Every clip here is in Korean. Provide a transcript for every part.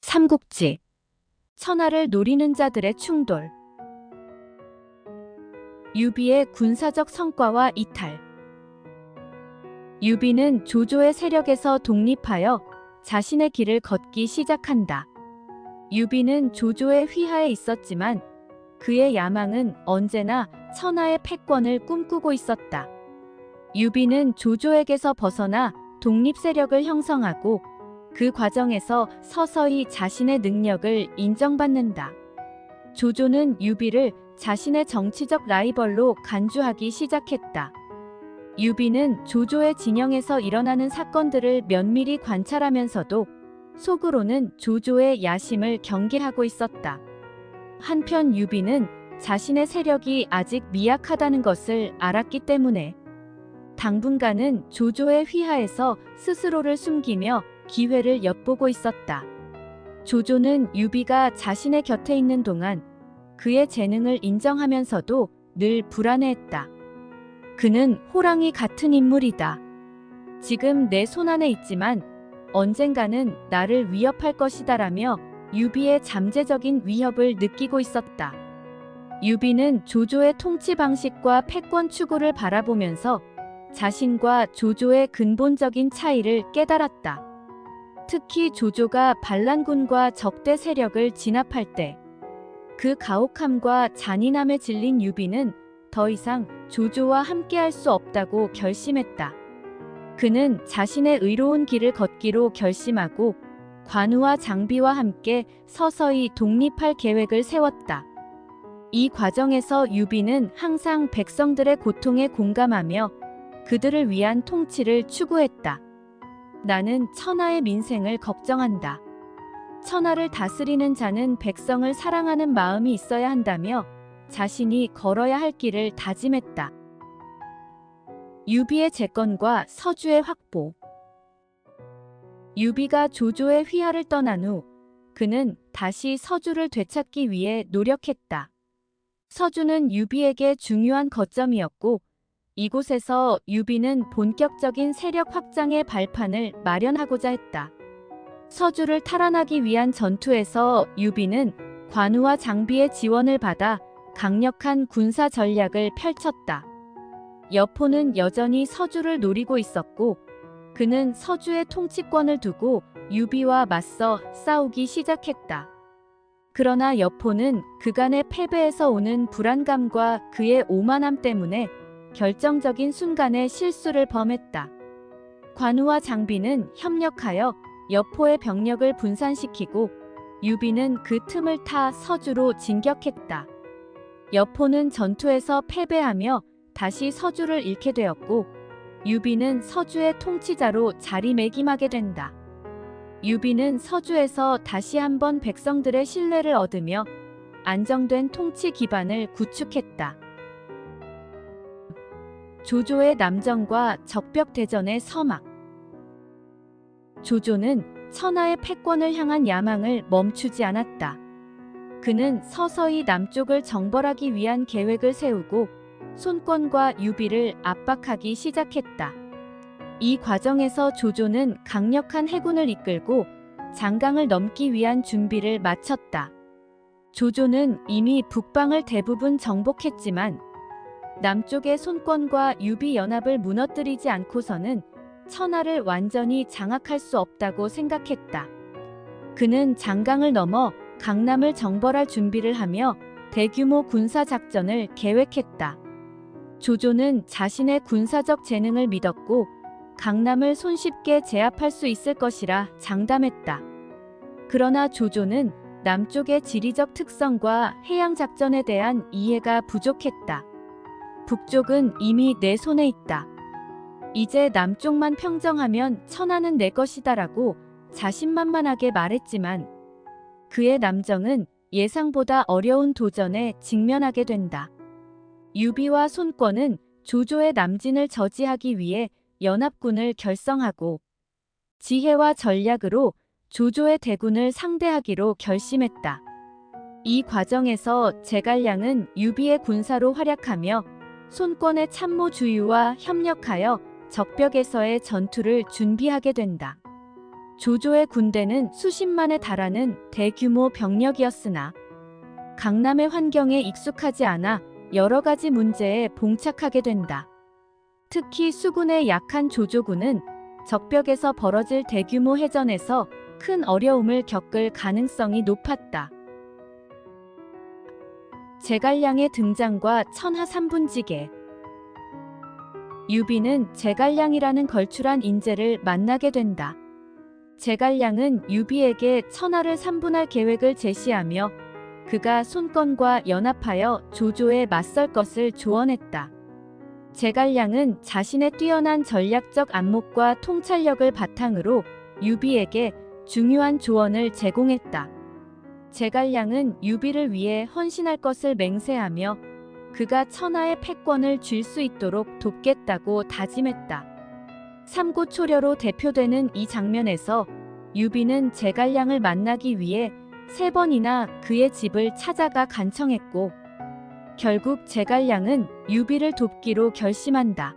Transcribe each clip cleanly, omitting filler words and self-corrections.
삼국지. 천하를 노리는 자들의 충돌. 유비의 군사적 성과와 이탈. 유비는 조조의 세력에서 독립하여 자신의 길을 걷기 시작한다. 유비는 조조의 휘하에 있었지만 그의 야망은 언제나 천하의 패권을 꿈꾸고 있었다. 유비는 조조에게서 벗어나 독립 세력을 형성하고 그 과정에서 서서히 자신의 능력을 인정받는다. 조조는 유비를 자신의 정치적 라이벌로 간주하기 시작했다. 유비는 조조의 진영에서 일어나는 사건들을 면밀히 관찰하면서도 속으로는 조조의 야심을 경계하고 있었다. 한편 유비는 자신의 세력이 아직 미약하다는 것을 알았기 때문에 당분간은 조조의 휘하에서 스스로를 숨기며 기회를 엿보고 있었다. 조조는 유비가 자신의 곁에 있는 동안 그의 재능을 인정하면서도 늘 불안해했다. 그는 호랑이 같은 인물이다. 지금 내 손안에 있지만 언젠가는 나를 위협할 것이다라며 유비의 잠재적인 위협을 느끼고 있었다. 유비는 조조의 통치 방식과 패권 추구를 바라보면서 자신과 조조의 근본적인 차이를 깨달았다. 특히 조조가 반란군과 적대 세력을 진압할 때 그 가혹함과 잔인함에 질린 유비는 더 이상 조조와 함께할 수 없다고 결심했다. 그는 자신의 의로운 길을 걷기로 결심하고 관우와 장비와 함께 서서히 독립할 계획을 세웠다. 이 과정에서 유비는 항상 백성들의 고통에 공감하며 그들을 위한 통치를 추구했다. 나는 천하의 민생을 걱정한다. 천하를 다스리는 자는 백성을 사랑하는 마음이 있어야 한다며 자신이 걸어야 할 길을 다짐했다. 유비의 재건과 서주의 확보. 유비가 조조의 휘하를 떠난 후 그는 다시 서주를 되찾기 위해 노력했다. 서주는 유비에게 중요한 거점이었고 이곳에서 유비는 본격적인 세력 확장의 발판을 마련하고자 했다. 서주를 탈환하기 위한 전투에서 유비는 관우와 장비의 지원을 받아 강력한 군사 전략을 펼쳤다. 여포는 여전히 서주를 노리고 있었고 그는 서주의 통치권을 두고 유비와 맞서 싸우기 시작했다. 그러나 여포는 그간의 패배에서 오는 불안감과 그의 오만함 때문에 결정적인 순간에 실수를 범했다. 관우와 장비는 협력하여 여포의 병력을 분산시키고 유비는 그 틈을 타 서주로 진격했다. 여포는 전투에서 패배하며 다시 서주를 잃게 되었고 유비는 서주의 통치자로 자리매김하게 된다. 유비는 서주에서 다시 한번 백성들의 신뢰를 얻으며 안정된 통치 기반을 구축했다. 조조의 남정과 적벽대전의 서막. 조조는 천하의 패권을 향한 야망을 멈추지 않았다. 그는 서서히 남쪽을 정벌하기 위한 계획을 세우고 손권과 유비를 압박하기 시작했다. 이 과정에서 조조는 강력한 해군을 이끌고 장강을 넘기 위한 준비를 마쳤다. 조조는 이미 북방을 대부분 정복했지만 남쪽의 손권과 유비 연합을 무너뜨리지 않고서는 천하를 완전히 장악할 수 없다고 생각했다. 그는 장강을 넘어 강남을 정벌할 준비를 하며 대규모 군사작전을 계획했다. 조조는 자신의 군사적 재능을 믿었고 강남을 손쉽게 제압할 수 있을 것이라 장담했다. 그러나 조조는 남쪽의 지리적 특성과 해양작전에 대한 이해가 부족했다. 북쪽은 이미 내 손에 있다. 이제 남쪽만 평정하면 천하는 내 것이다라고 자신만만하게 말했지만 그의 남정은 예상보다 어려운 도전에 직면하게 된다. 유비와 손권은 조조의 남진을 저지하기 위해 연합군을 결성하고 지혜와 전략으로 조조의 대군을 상대하기로 결심했다. 이 과정에서 제갈량은 유비의 군사로 활약하며 손권의 참모 주유와 협력하여 적벽에서의 전투를 준비하게 된다. 조조의 군대는 수십만에 달하는 대규모 병력이었으나 강남의 환경에 익숙하지 않아 여러 가지 문제에 봉착하게 된다. 특히 수군의 약한 조조군은 적벽에서 벌어질 대규모 해전에서 큰 어려움을 겪을 가능성이 높았다. 제갈량의 등장과 천하 삼분지계. 유비는 제갈량이라는 걸출한 인재를 만나게 된다. 제갈량은 유비에게 천하를 삼분할 계획을 제시하며 그가 손권과 연합하여 조조에 맞설 것을 조언했다. 제갈량은 자신의 뛰어난 전략적 안목과 통찰력을 바탕으로 유비에게 중요한 조언을 제공했다. 제갈량은 유비를 위해 헌신할 것을 맹세하며 그가 천하의 패권을 쥘 수 있도록 돕겠다고 다짐했다. 삼고초려로 대표되는 이 장면에서 유비는 제갈량을 만나기 위해 3번이나 그의 집을 찾아가 간청했고 결국 제갈량은 유비를 돕기로 결심한다.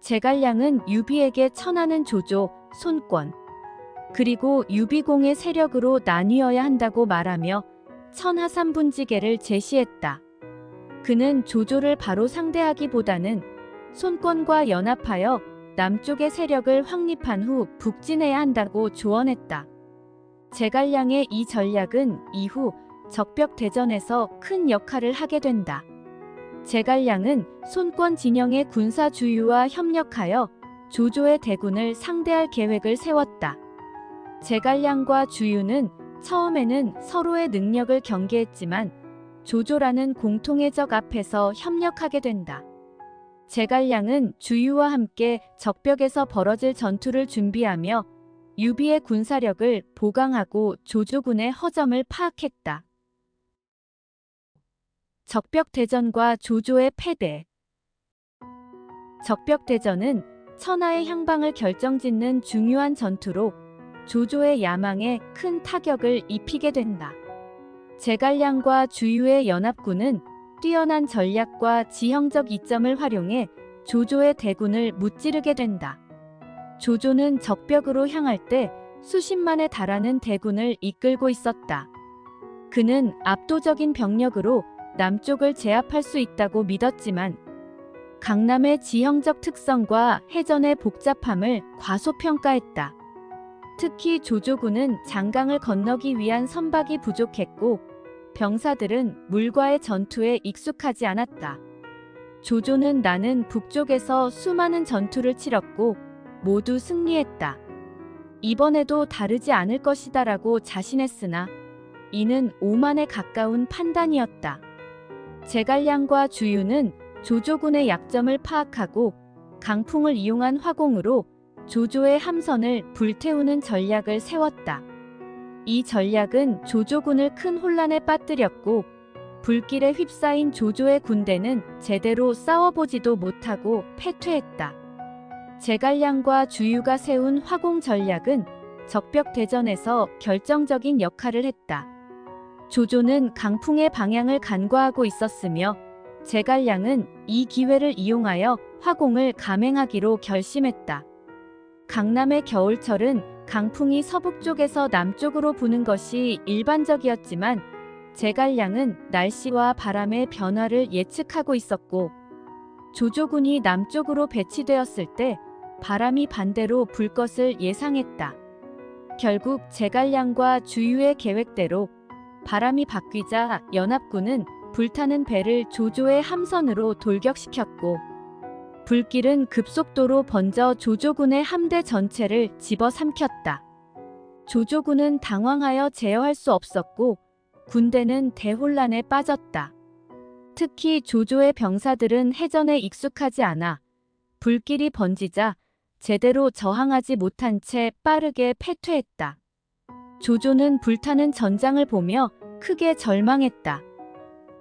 제갈량은 유비에게 천하는 조조, 손권, 그리고 유비공의 세력으로 나뉘어야 한다고 말하며 천하 삼분지계를 제시했다. 그는 조조를 바로 상대하기보다는 손권과 연합하여 남쪽의 세력을 확립한 후 북진해야 한다고 조언했다. 제갈량의 이 전략은 이후 적벽대전에서 큰 역할을 하게 된다. 제갈량은 손권 진영의 군사 주유와 협력하여 조조의 대군을 상대할 계획을 세웠다. 제갈량과 주유는 처음에는 서로의 능력을 경계했지만 조조라는 공통의 적 앞에서 협력하게 된다. 제갈량은 주유와 함께 적벽에서 벌어질 전투를 준비하며 유비의 군사력을 보강하고 조조군의 허점을 파악했다. 적벽대전과 조조의 패배. 적벽대전은 천하의 향방을 결정짓는 중요한 전투로 조조의 야망에 큰 타격을 입히게 된다. 제갈량과 주유의 연합군은 뛰어난 전략과 지형적 이점을 활용해 조조의 대군을 무찌르게 된다. 조조는 적벽으로 향할 때 수십만에 달하는 대군을 이끌고 있었다. 그는 압도적인 병력으로 남쪽을 제압할 수 있다고 믿었지만 강남의 지형적 특성과 해전의 복잡함을 과소평가했다. 특히 조조군은 장강을 건너기 위한 선박이 부족했고 병사들은 물과의 전투에 익숙하지 않았다. 조조는 나는 북쪽에서 수많은 전투를 치렀고 모두 승리했다. 이번에도 다르지 않을 것이다라고 자신했으나 이는 오만에 가까운 판단이었다. 제갈량과 주유는 조조군의 약점을 파악하고 강풍을 이용한 화공으로 조조의 함선을 불태우는 전략을 세웠다. 이 전략은 조조군을 큰 혼란에 빠뜨렸고 불길에 휩싸인 조조의 군대는 제대로 싸워보지도 못하고 패퇴했다. 제갈량과 주유가 세운 화공 전략은 적벽대전에서 결정적인 역할을 했다. 조조는 강풍의 방향을 간과하고 있었으며 제갈량은 이 기회를 이용하여 화공을 감행하기로 결심했다. 강남의 겨울철은 강풍이 서북쪽에서 남쪽으로 부는 것이 일반적이었지만 제갈량은 날씨와 바람의 변화를 예측하고 있었고 조조군이 남쪽으로 배치되었을 때 바람이 반대로 불 것을 예상했다. 결국 제갈량과 주유의 계획대로 바람이 바뀌자 연합군은 불타는 배를 조조의 함선으로 돌격시켰고 불길은 급속도로 번져 조조군의 함대 전체를 집어삼켰다. 조조군은 당황하여 제어할 수 없었고 군대는 대혼란에 빠졌다. 특히 조조의 병사들은 해전에 익숙하지 않아 불길이 번지자 제대로 저항하지 못한 채 빠르게 패퇴했다. 조조는 불타는 전장을 보며 크게 절망했다.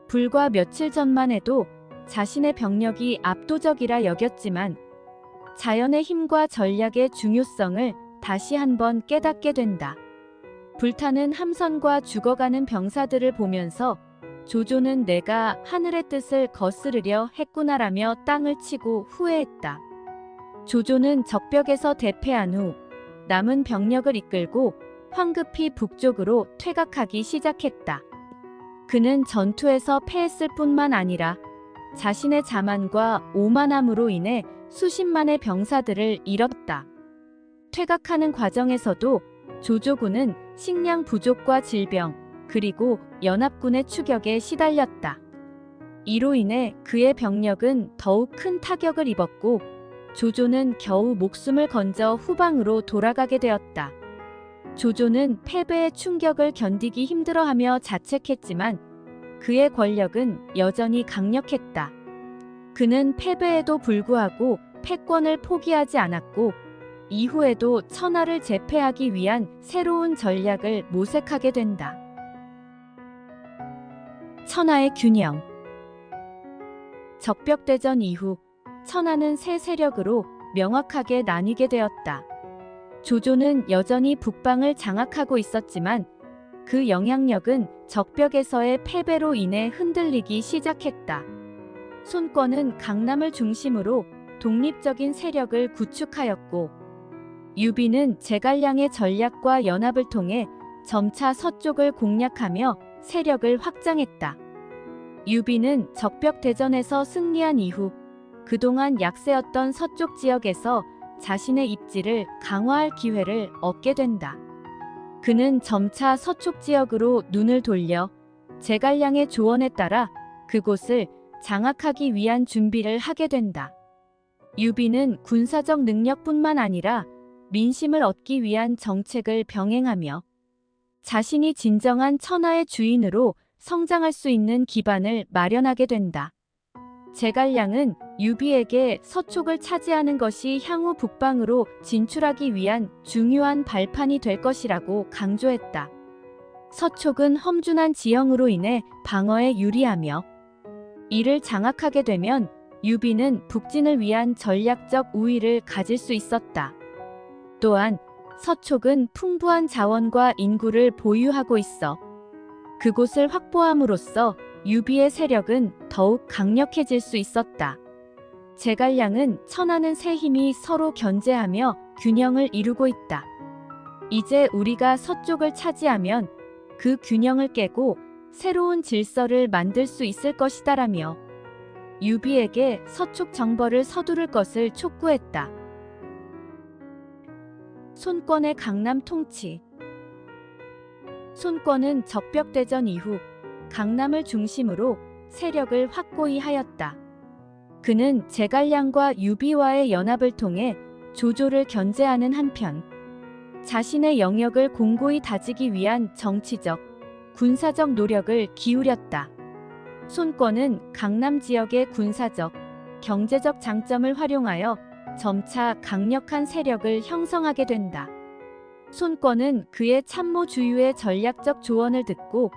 불과 며칠 전만 해도 자신의 병력이 압도적이라 여겼지만 자연의 힘과 전략의 중요성을 다시 한번 깨닫게 된다. 불타는 함선과 죽어가는 병사들을 보면서 조조는 내가 하늘의 뜻을 거스르려 했구나라며 땅을 치고 후회했다. 조조는 적벽에서 대패한 후 남은 병력을 이끌고 황급히 북쪽으로 퇴각하기 시작했다. 그는 전투에서 패했을 뿐만 아니라 자신의 자만과 오만함으로 인해 수십만의 병사들을 잃었다. 퇴각하는 과정에서도 조조군은 식량 부족과 질병, 그리고 연합군의 추격에 시달렸다. 이로 인해 그의 병력은 더욱 큰 타격을 입었고 조조는 겨우 목숨을 건져 후방으로 돌아가게 되었다. 조조는 패배의 충격을 견디기 힘들어하며 자책했지만 그의 권력은 여전히 강력했다. 그는 패배에도 불구하고 패권을 포기하지 않았고 이후에도 천하를 제패하기 위한 새로운 전략을 모색하게 된다. 천하의 균형. 적벽대전 이후 천하는 세 세력으로 명확하게 나뉘게 되었다. 조조는 여전히 북방을 장악하고 있었지만 그 영향력은 적벽에서의 패배로 인해 흔들리기 시작했다. 손권은 강남을 중심으로 독립적인 세력을 구축하였고 유비는 제갈량의 전략과 연합을 통해 점차 서쪽을 공략하며 세력을 확장했다. 유비는 적벽대전에서 승리한 이후 그동안 약세였던 서쪽 지역에서 자신의 입지를 강화할 기회를 얻게 된다. 그는 점차 서쪽 지역으로 눈을 돌려 제갈량의 조언에 따라 그곳을 장악하기 위한 준비를 하게 된다. 유비는 군사적 능력뿐만 아니라 민심을 얻기 위한 정책을 병행하며 자신이 진정한 천하의 주인으로 성장할 수 있는 기반을 마련하게 된다. 제갈량은 유비에게 서촉을 차지하는 것이 향후 북방으로 진출하기 위한 중요한 발판이 될 것이라고 강조했다. 서촉은 험준한 지형으로 인해 방어에 유리하며 이를 장악하게 되면 유비는 북진을 위한 전략적 우위를 가질 수 있었다. 또한 서촉은 풍부한 자원과 인구를 보유하고 있어 그곳을 확보함으로써 유비의 세력은 더욱 강력해질 수 있었다. 제갈량은 천하는 세 힘이 서로 견제하며 균형을 이루고 있다. 이제 우리가 서쪽을 차지하면 그 균형을 깨고 새로운 질서를 만들 수 있을 것이다라며 유비에게 서촉 정벌을 서두를 것을 촉구했다. 손권의 강남 통치. 손권은 적벽대전 이후 강남을 중심으로 세력을 확고히 하였다. 그는 제갈량과 유비와의 연합을 통해 조조를 견제하는 한편 자신의 영역을 공고히 다지기 위한 정치적, 군사적 노력을 기울였다. 손권은 강남 지역의 군사적, 경제적 장점을 활용하여 점차 강력한 세력을 형성하게 된다. 손권은 그의 참모 주유의 전략적 조언을 듣고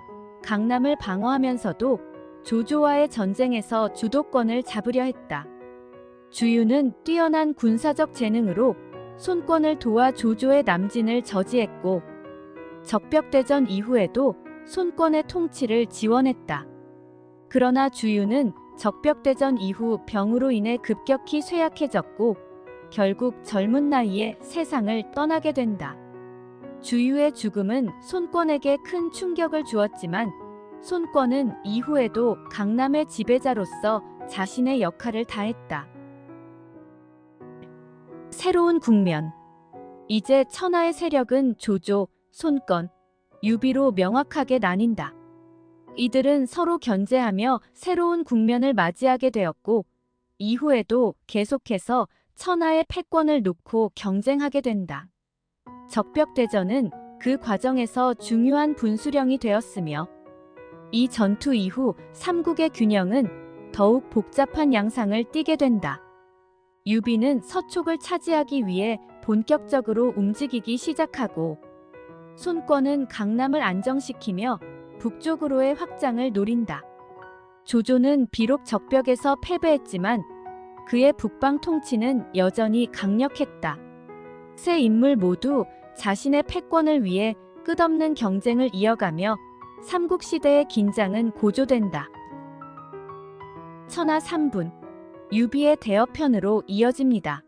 강남을 방어하면서도 조조와의 전쟁에서 주도권을 잡으려 했다. 주유는 뛰어난 군사적 재능으로 손권을 도와 조조의 남진을 저지했고 적벽대전 이후에도 손권의 통치를 지원했다. 그러나 주유는 적벽대전 이후 병으로 인해 급격히 쇠약해졌고 결국 젊은 나이에 세상을 떠나게 된다. 주유의 죽음은 손권에게 큰 충격을 주었지만 손권은 이후에도 강남의 지배자로서 자신의 역할을 다했다. 새로운 국면. 이제 천하의 세력은 조조, 손권, 유비로 명확하게 나뉜다. 이들은 서로 견제하며 새로운 국면을 맞이하게 되었고 이후에도 계속해서 천하의 패권을 놓고 경쟁하게 된다. 적벽대전은 그 과정에서 중요한 분수령이 되었으며 이 전투 이후 삼국의 균형은 더욱 복잡한 양상을 띠게 된다. 유비는 서촉을 차지하기 위해 본격적으로 움직이기 시작하고 손권은 강남을 안정시키며 북쪽으로의 확장을 노린다. 조조는 비록 적벽에서 패배했지만 그의 북방 통치는 여전히 강력했다. 세 인물 모두 자신의 패권을 위해 끝없는 경쟁을 이어가며 삼국시대의 긴장은 고조된다. 천하 3분, 유비의 대어편으로 이어집니다.